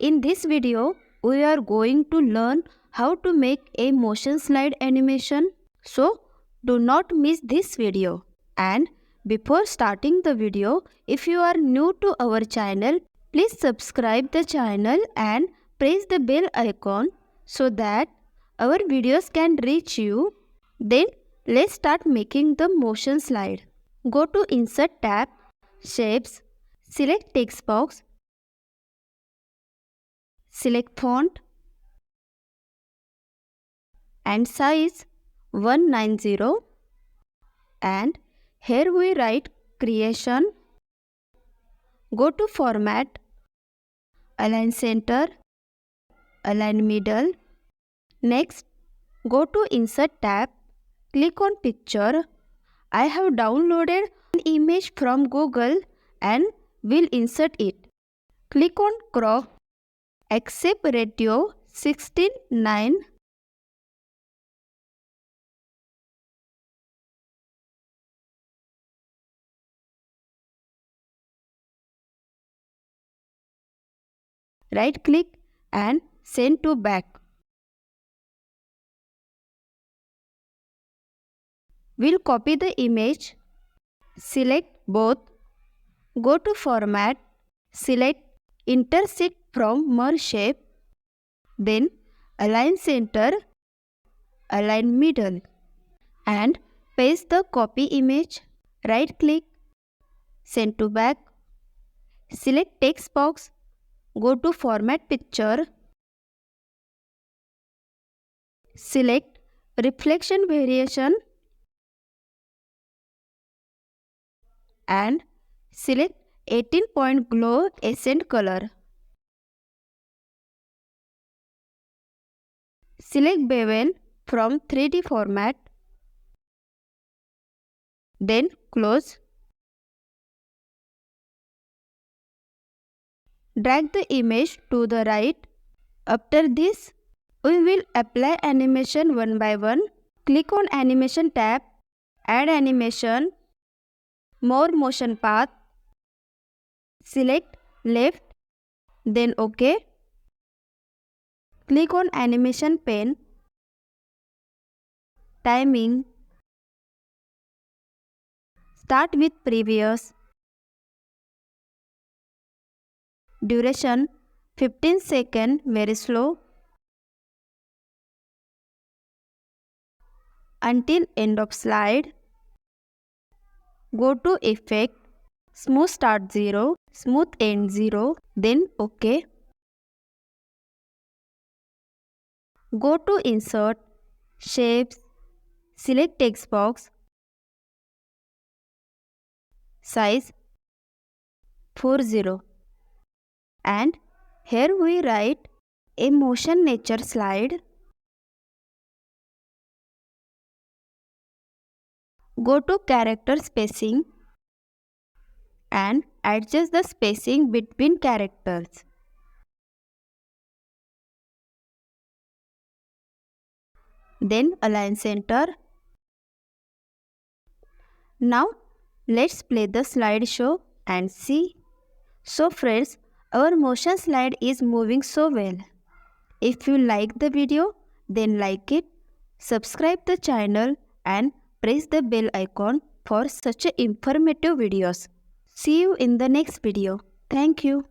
In this video, we are going to learn how to make a motion slide animation. So, do not miss this video. And before starting the video, if you are new to our channel, please subscribe the channel and press the bell icon so that our videos can reach you. Then, let's start making the motion slide. Go to Insert tab, Shapes, select text box, select font and size 190, and here we write creation. Go to format, align center, align middle. Next, go to Insert tab, click on picture. I have downloaded an image from Google and will insert it. Click on crop, accept ratio 16:9. Right click and send to back. We'll copy the image, select both, go to format, select intersect from merge shape, then align center, align middle, and paste the copy image. Right click, send to back, select text box, go to format picture, select reflection variation and select 18-point glow accent color. Select bevel from 3D format, then close. Drag the image to the right. After this, we will apply animation one by one. Click on Animation tab, Add Animation, More Motion Path, select left, then OK. Click on Animation pane, Timing, start with previous, duration 15 seconds, very slow, until end of slide. Go to Effect, Smooth Start 0, Smooth End 0, then OK. Go to Insert, Shapes, select text box, size 40, and here we write a motion nature slide. Go to character spacing and adjust the spacing between characters. Then align center. Now let's play the slideshow and see. So friends, our motion slide is moving so well. If you like the video, then like it, subscribe the channel and press the bell icon for such informative videos. See you in the next video. Thank you.